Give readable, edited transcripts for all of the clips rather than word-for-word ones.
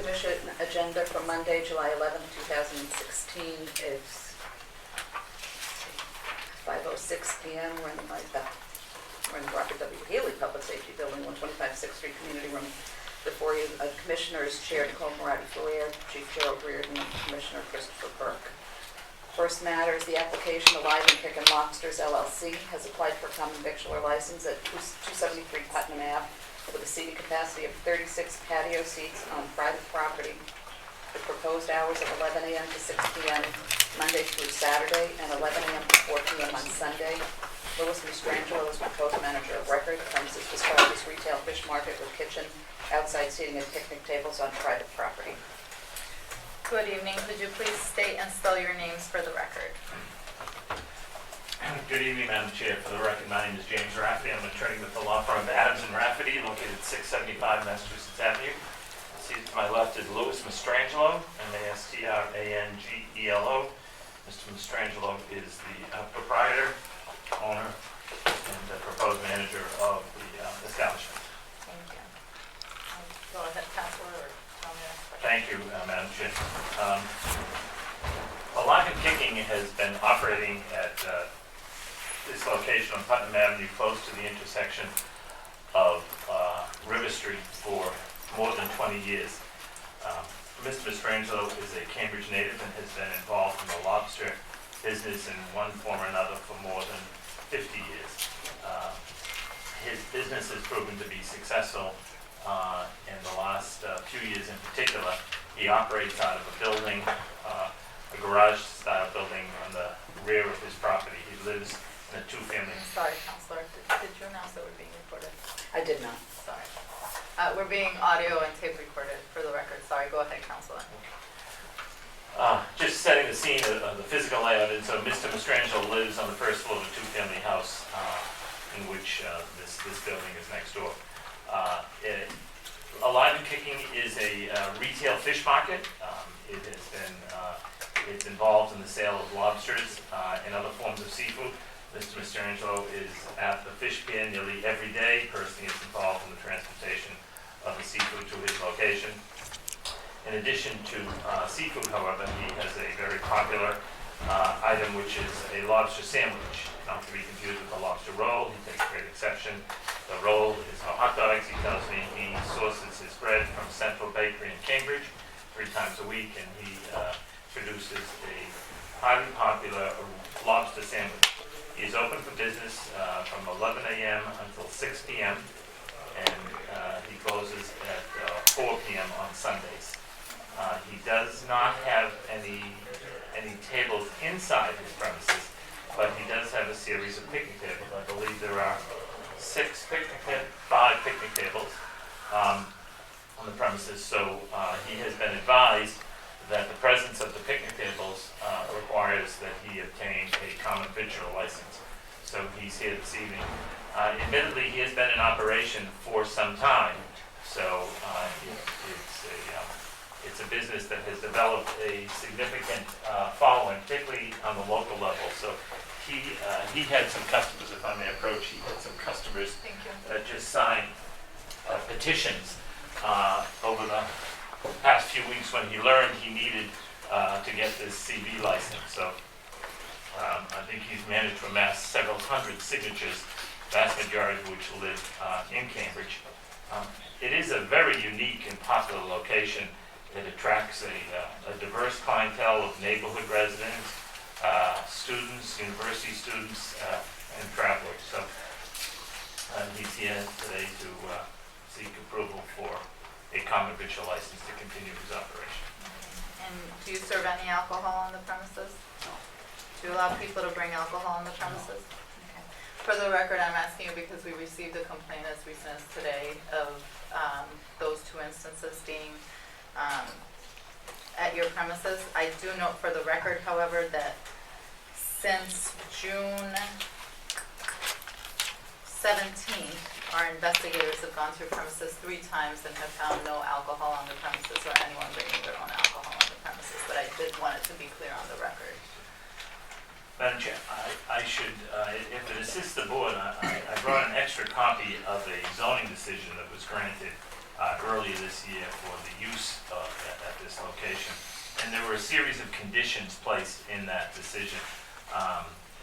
Commission agenda for Monday, July 11, 2016 is 5:06 p.m. We're in the Robert W. Healy Public Safety Building, 125 6th Street Community Room. Before you, Commissioners Chair Nicole Moratti-Ferrer, Chief Gerald Reardon, and Commissioner Christopher Burke. First matter is the application of Live and Kick and Lobsters LLC has applied for a common victualer license at 273 Putnam Ave with a seating capacity of 36 patio seats on private property. The proposed hours of 11 a.m. to 6 p.m. Monday through Saturday and 11 a.m. to 4 p.m. on Sunday. Louis Mastrangelo is proposed manager of record. The premises described as retail fish market with kitchen, outside seating, and picnic tables on private property. Good evening. Could you please state and spell your names for the record? Good evening, Madam Chair. For the record, my name is James Rafferty. I'm an attorney with the law firm of Adams & Rafferty, located at 675 Massachusetts Avenue. Seated to my left is Louis Mastrangelo, M-A-S-T-R-A-N-G-E-L-O. Mr. Mastrangelo is the proprietor, owner, and the proposed manager of the establishment. Thank you. Go ahead, Counselor, or tell me. Thank you, Madam Chair. Live and Kicking has been operating at this location on Putnam Avenue, close to the intersection of River Street for more than 20 years. Mr. Mastrangelo is a Cambridge native and has been involved in the lobster business in one form or another for more than 50 years. His business has proven to be successful in the last few years in particular. He operates out of a building, a garage-style building on the rear of his property. He lives in a two-family. Sorry, Counselor. Did you announce that we're being recorded? I did not. Sorry. We're being audio and tape recorded for the record. Sorry. Go ahead, Counselor. Just setting the scene of the physical layout. And so Mr. Mastrangelo lives on the first floor of a two-family house in which this building is next door. Live and Kicking is a retail fish market. It has been it's involved in the sale of lobsters and other forms of seafood. Mr. Mastrangelo is at the fish pier nearly every day. Personally is involved in the transportation of the seafood to his location. In addition to seafood, however, he has a very popular item, which is a lobster sandwich. Not to be confused with a lobster roll. He takes great exception. The roll is no hot dogs. He tells me he sources his bread from Central Bakery in Cambridge 3 times a week, and he produces a highly popular lobster sandwich. He is open for business from 11 a.m. until 6 p.m., and he closes at 4 p.m. on Sundays. He does not have any tables inside his premises, but he does have a series of picnic tables. I believe there are 5 picnic tables on the premises. So he has been advised that the presence of the picnic tables requires that he obtain a common victualer license. So he's here this evening. Admittedly, he has been in operation for some time, so it's a business that has developed a significant following, particularly on the local level. So he had some customers, if I may approach, he had some customers that just signed petitions over the past few weeks when he learned he needed to get this CV license. So I think he's managed to amass several hundred signatures, vast majority of which live in Cambridge. It is a very unique and popular location. It attracts a diverse clientele of neighborhood residents, students, university students, and travelers. So he's here today to seek approval for a common victualer license to continue his operation. And do you serve any alcohol on the premises? No. Do you allow people to bring alcohol on the premises? Okay. For the record, I'm asking you because we received a complaint as recent as today of those 2 instances being at your premises. I do note for the record, however, that since June 17th, our investigators have gone through premises 3 times and have found no alcohol on the premises or anyone bringing their own alcohol on the premises, but I did want it to be clear on the record. Madam Chair, I should, if it assists the board, I brought an extra copy of a zoning decision that was granted earlier this year for the use of location. And there were a series of conditions placed in that decision.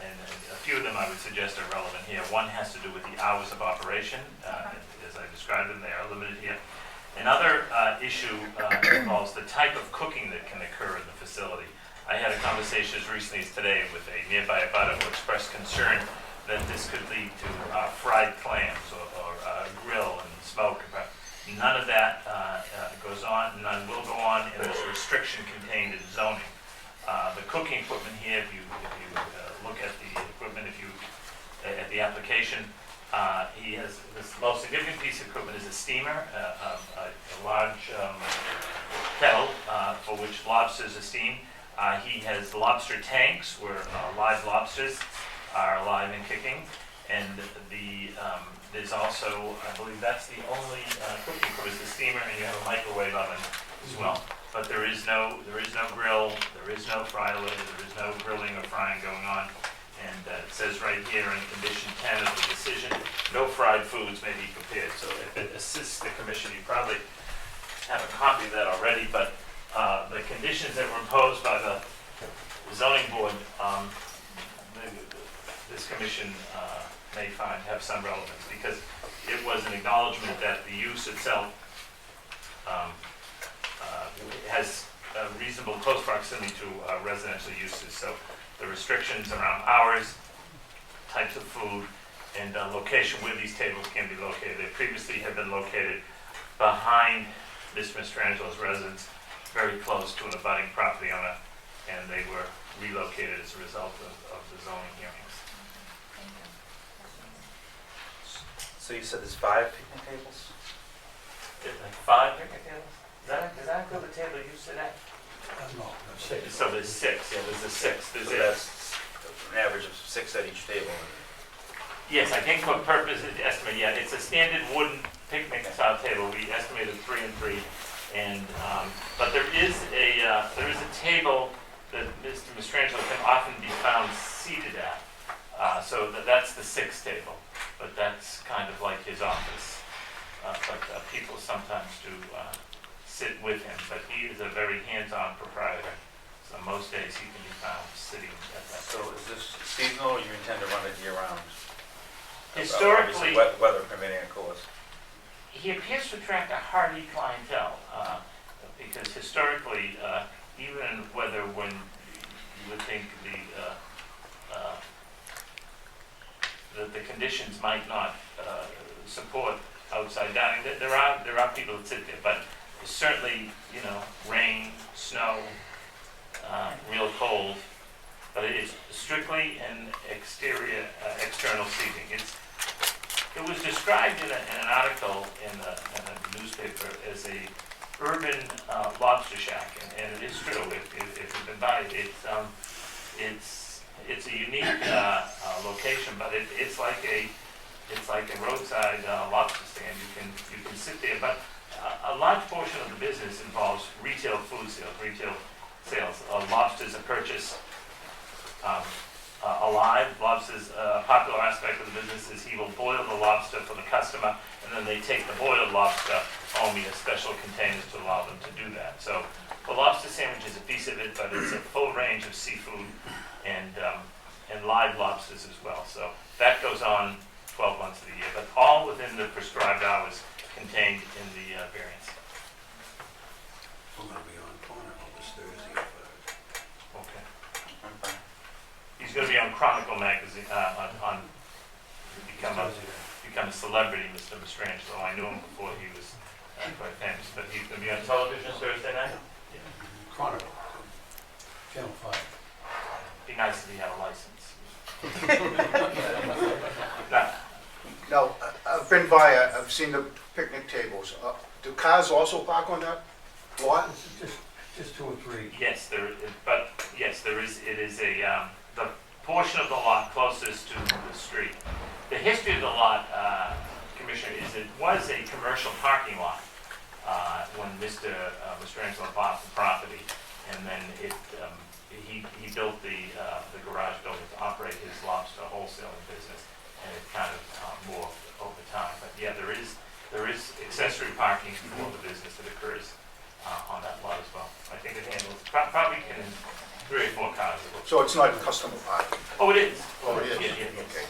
And a few of them I would suggest are relevant here. One has to do with the hours of operation. As I described them, they are limited here. Another issue involves the type of cooking that can occur in the facility. I had a conversation as recently as today with a nearby abutter who expressed concern that this could lead to fried clams or grill and smoke. None of that goes on, none will go on, and there's a restriction contained in zoning. The cooking equipment here, if you look at the equipment, at the application, he has, this most significant piece of equipment is a steamer, a large kettle for which lobsters are steamed. He has lobster tanks where live lobsters are alive and kicking, and there's also, I believe that's the only cooking equipment is the steamer, and you have a microwave oven as well. But there is no grill, there is no fry lid, there is no grilling or frying going on. And it says right here in condition 10 of the decision, no fried foods may be prepared. So if it assists the commission, you probably have a copy of that already, but the conditions that were imposed by the zoning board, this commission may find have some relevance, because it was an acknowledgement that the use itself has a reasonable close proximity to residential uses. So the restrictions around hours, types of food, and location where these tables can be located. They previously had been located behind Mr. Mastrangelo's residence, very close to an abutting property owner, and they were relocated as a result of the zoning hearings. So you said there's 5 picnic tables? Like 5 picnic tables? Does that include the table you sit at? No, that's 6. So there's 6, yeah, there's a 6. So that's an average of 6 at each table. Yes, I think for purposes of estimate, yeah, it's a standard wooden picnic style table. We estimated 3 and 3, and but there is a table that Mr. Mastrangelo can often be found seated at. So that's the 6th table, but that's kind of like his office. But people sometimes do sit with him, but he is a very hands-on proprietor. So most days he can be found sitting at that. So is this seasonal, or you intend to run it year-round? Historically, Obviously, weather permitting, of course. he appears to attract a hardy clientele, because historically, even whether when you would think that the conditions might not support outside dining, there are people that sit there, but certainly, rain, snow, real cold, but it is strictly an external seating. It was described in an article in a newspaper as a urban lobster shack, and it is true. If you've been by it, it's a unique location, but it's like a roadside lobster stand. You can sit there, but a large portion of the business involves retail food sales, retail sales. Lobsters are purchased alive. Lobsters, a popular aspect of the business is he will boil the lobster for the customer, and then they take the boiled lobster home in special containers to allow them to do that. So the lobster sandwich is a piece of it, but it's a full range of seafood and live lobsters as well. So that goes on 12 months of the year, but all within the prescribed hours contained in the variance. We're going to be on corner on this Thursday at 5. Okay. Okay. He's going to be on Chronicle magazine, become a celebrity, Mr. Mastrangelo. I knew him before he was quite famous, but he's going to be on television Thursday night. Chronicle, Channel 5. Be nice if he had a license. Now, I've been by, I've seen the picnic tables. Do cars also park on that lot? Just 2 or 3. Yes, there is. It is the portion of the lot closest to the street. The history of the lot, Commissioner, is it was a commercial parking lot when Mr. Mastrangelo bought the property, and then he built the garage building to operate his lobster wholesaling business, and it kind of morphed over time. But yeah, there is accessory parking for the business that occurs on that lot as well. I So it's not in customer parking? Oh, it is. Oh, it is? Yeah, yeah, yeah. Okay.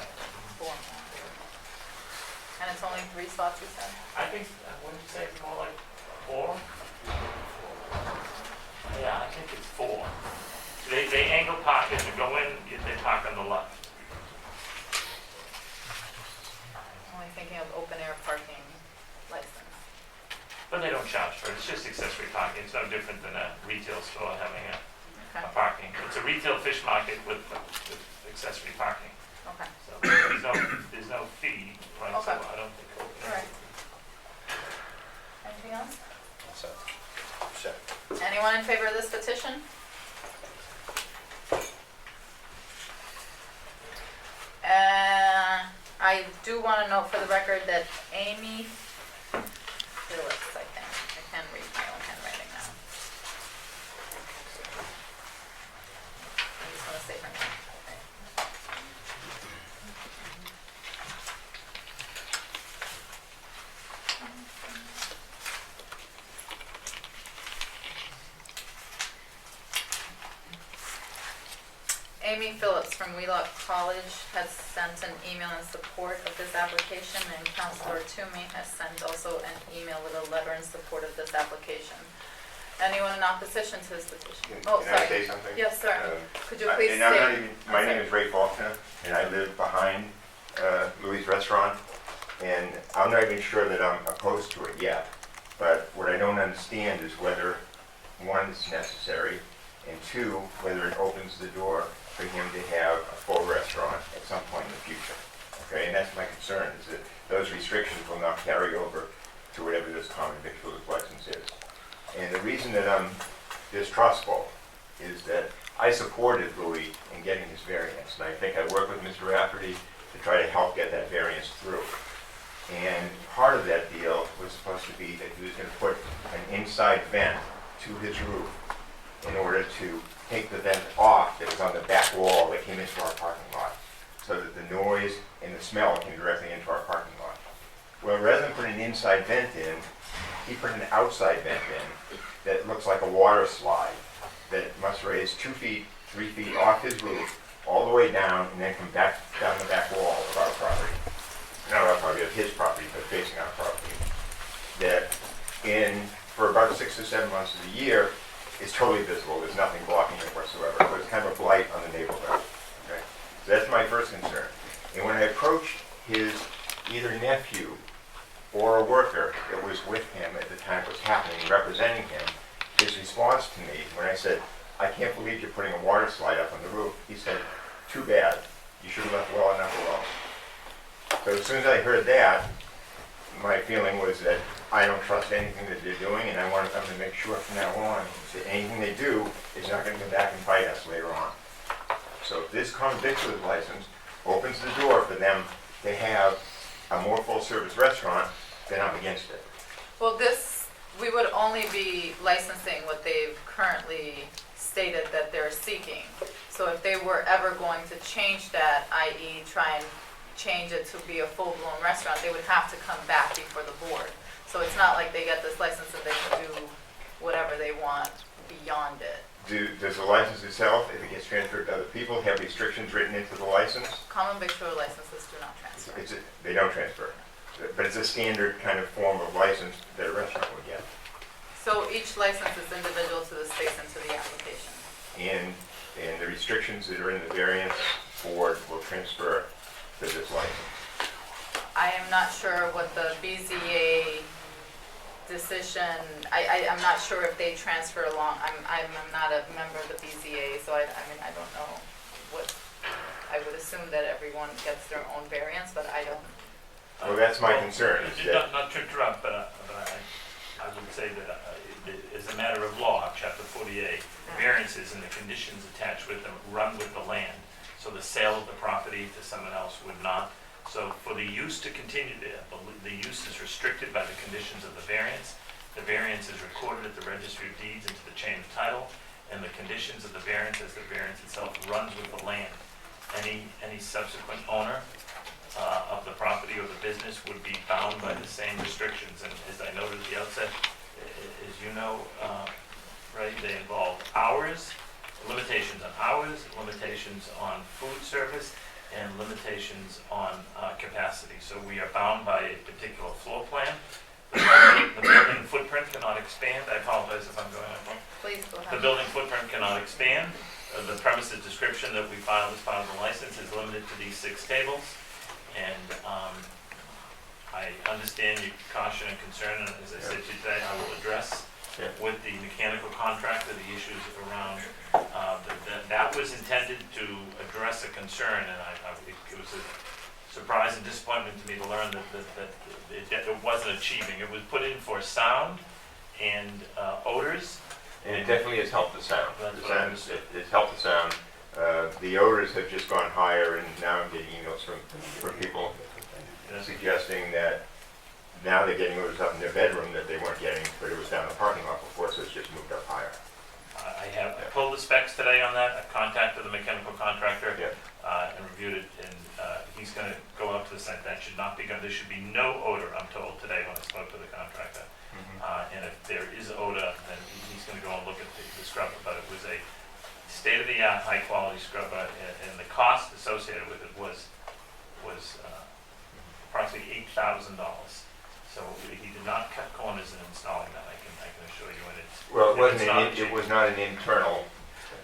Four. And it's only 3 spots, you said? I think, wouldn't you say it's more like 4? Yeah, I think it's 4. They angle park as you go in, they park on the left. I'm only thinking of open air parking license. But they don't charge for it, it's just accessory parking, it's no different than a retail store having a Okay, parking. It's a retail fish market with accessory parking, okay, so there's no fee, right, so Okay. I don't think. all right. Anything else? So, Anyone in favor of this petition? I do want to note for the record that Amy Phillips, I think, I can read my own handwriting now. I just want to say her name. Amy Phillips from Wheelock College has sent an email in support of this application, and Counselor Toomey has sent also an email with a letter in support of this application. Anyone in opposition to this petition? Oh, Can I sorry. say something? Yes, sir. Could you Uh, please and I'm not state? even, my name is Ray Faulkner, and I live behind Louis' Restaurant, and I'm not even sure that I'm opposed to it yet. But what I don't understand is whether, one, it's necessary, and two, whether it opens the door for him to have a full restaurant at some point in the future. Okay, and that's my concern, is that those restrictions will not carry over to whatever this common victualer's license is. And the reason that I'm distrustful is that I supported Louis in getting his variance, and I think I worked with Mr. Rafferty to try to help get that variance through. And part of that deal was supposed to be that he was going to put an inside vent to his roof in order to take the vent off that was on the back wall that came into our parking lot, so that the noise and the smell came directly into our parking lot. Well, rather than put an inside vent in, he put an outside vent in that looks like a water slide that must raise 2 feet, 3 feet off his roof, all the way down, and then come back down the back wall of our property. Not our property, of his property, but facing our property. That for about 6 to 7 months of the year, is totally visible. There's nothing blocking it whatsoever. So it's kind of a blight on the neighborhood. Okay? So that's my first concern. And when I approached his either nephew or a worker that was with him at the time it was happening, representing him, his response to me when I said, "I can't believe you're putting a water slide up on the roof," he said, "Too bad. You should have left well enough alone." So as soon as I heard that, my feeling was that I don't trust anything that they're doing, and I want them to make sure from now on that anything they do is not going to come back and bite us later on. So if this common victualer's license opens the door for them to have a more full-service restaurant, then I'm against it. Well, we would only be licensing what they've currently stated that they're seeking. So if they were ever going to change that, i.e. try and change it to be a full-blown restaurant, they would have to come back before the board. So it's not like they get this license and they can do whatever they want beyond it. Does the license itself, if it gets transferred to other people, have restrictions written into the license? Common victualer licenses do not transfer. They don't transfer. But it's a standard kind of form of license that a restaurant would get. So each license is individual to the space and to the application. And the restrictions that are in the variance board will transfer to this license. I am not sure what the BZA decision, I'm not sure if they transfer along. I'm not a member of the BZA, so I mean, I don't know what, I would assume that everyone gets their own variance, but I don't. Well, that's my concern. Is that Not to interrupt, but I would say that as a matter of law, Chapter 48, variances and the conditions attached with them run with the land. So the sale of the property to someone else would not. So for the use to continue there, the use is restricted by the conditions of the variance. The variance is recorded at the Registry of Deeds into the chain of title, and the conditions of the variance, as the variance itself runs with the land. Any subsequent owner of the property or the business would be bound by the same restrictions. And as I noted at the outset, as you know, right, they involve hours, limitations on hours, limitations on food service, and limitations on capacity. So we are bound by a particular floor plan. The building footprint cannot expand. I apologize if I'm going on. Please go The ahead. building footprint cannot expand. The premises description that we filed as part of the license is limited to these 6 tables. And I understand your caution and concern, and as I said to you today, I will address with the mechanical contractor the issues around, that was intended to address a concern, and it was a surprise and disappointment to me to learn that it wasn't achieving. It was put in for sound and odors. And it definitely has helped the sound. That's The what I sound, understood. it's helped the sound. The odors have just gone higher, and now I'm getting emails from people suggesting that now they're getting odors up in their bedroom that they weren't getting, but it was down the parking lot before, so it's just moved up higher. I pulled the specs today on that. I contacted the mechanical contractor Yeah. and reviewed it, and he's going to go out to the site. That should not be, there should be no odor, I'm told today when I spoke to the contractor. And if there is odor, then he's going to go and look at the scrubber, but it was a state-of-the-art, high-quality scrubber, and the cost associated with it was approximately $8,000. So he did not cut corners in installing that, I can assure you, and it's. Well, if it's not it was not an internal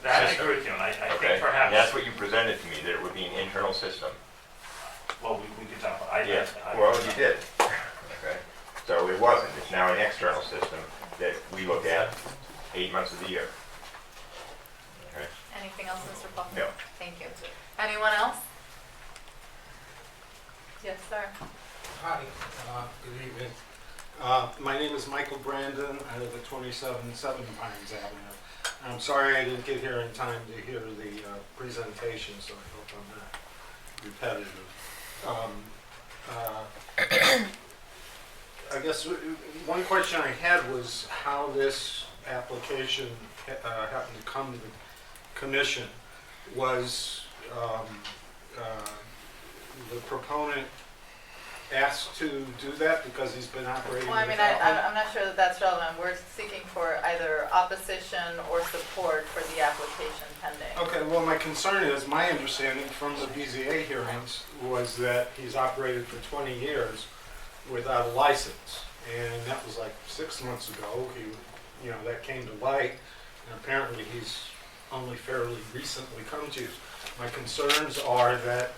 That I system. agree with you, and I Okay, think perhaps. and that's what you presented to me, that it would be an internal system. Well, we could talk about, Yes, well, you did. Okay, so it wasn't, it's now an external system that we look at 8 months of the year. Okay, Anything else, Mr. Paul? no. Thank you. Anyone else? Yes, sir. Hi, good evening. My name is Michael Brandon. I live at 277 Pines Avenue. I'm sorry I didn't get here in time to hear the presentation, so I hope I'm not repetitive. I guess one question I had was how this application happened to come to the commission. Was the proponent asked to do that because he's been operating? Well, I mean, I'm not sure that that's relevant. We're seeking for either opposition or support for the application pending. Okay, well, my concern is, my understanding from the BZA hearings was that he's operated for 20 years without a license. And that was like 6 months ago. That came to light. And apparently he's only fairly recently come to. My concerns are that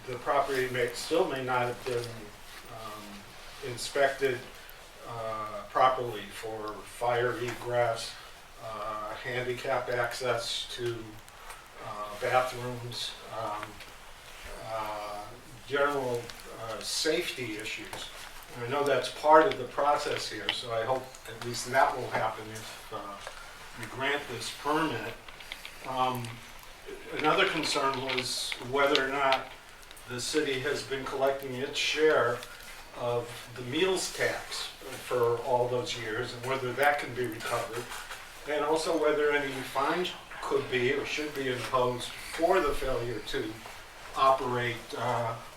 the property still may not have been inspected properly for fire egress, handicap access to bathrooms, general safety issues. And I know that's part of the process here, so I hope at least that will happen if you grant this permit. Another concern was whether or not the city has been collecting its share of the meals tax for all those years, and whether that can be recovered, and also whether any fines could be or should be imposed for the failure to operate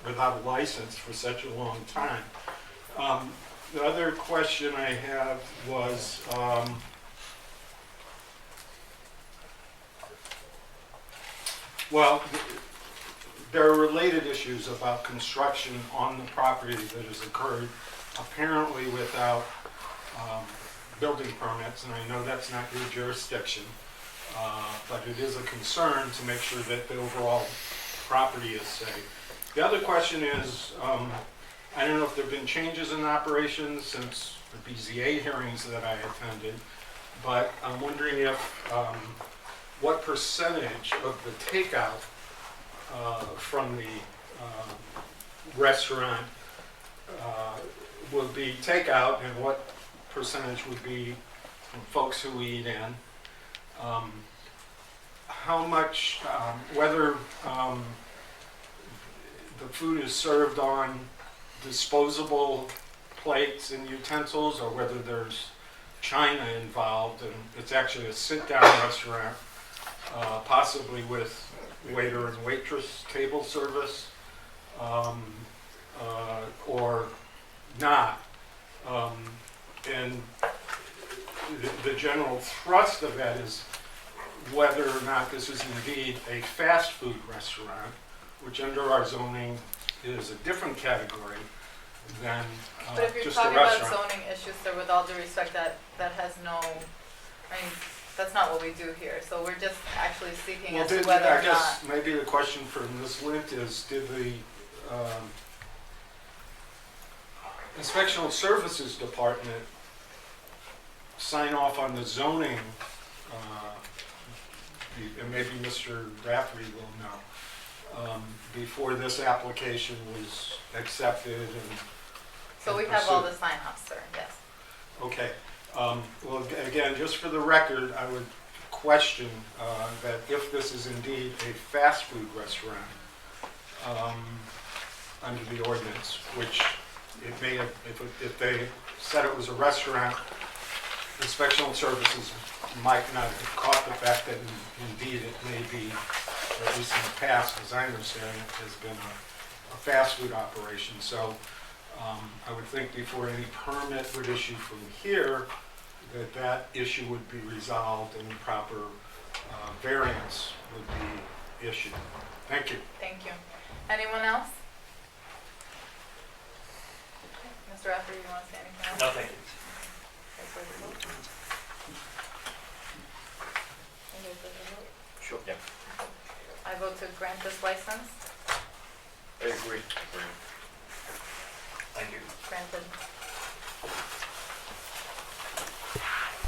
without a license for such a long time. The other question I have was, there are related issues about construction on the property that has occurred apparently without building permits, and I know that's not your jurisdiction, but it is a concern to make sure that the overall property is safe. The other question is, I don't know if there have been changes in operations since the BZA hearings that I attended, but I'm wondering if what percentage of the takeout from the restaurant would be takeout, and what percentage would be from folks who eat in. How much, whether the food is served on disposable plates and utensils, or whether there's china involved, and it's actually a sit-down restaurant, possibly with waiter and waitress table service, or not. And the general thrust of that is whether or not this is indeed a fast food restaurant, which under our zoning is a different category than But if you're just a talking about restaurant. zoning issues, sir, with all due respect, that has no, I mean, that's not what we do here. So we're just actually seeking Well, as to whether I or guess not. maybe the question for Ms. Lint is, did the Inspectional Services Department sign off on the zoning, and maybe Mr. Rafferty will know, before this application was accepted and... So we have all the sign-offs, sir, yes. Okay. Well, again, just for the record, I would question that if this is indeed a fast food restaurant under the ordinance, which it may have, if they said it was a restaurant, Inspectional Services might not have caught the fact that indeed it may be, at least in the past, as I understand it, has been a fast food operation. So I would think before any permit would issue from here, that issue would be resolved and proper variance would be issued. Thank you. Thank you. Anyone else? Mr. Rafferty, you want to say anything else? No, thank you. Okay, so the vote. Okay, so the vote. Sure. Yep. I vote to grant this license. I agree. Thank you. Granted.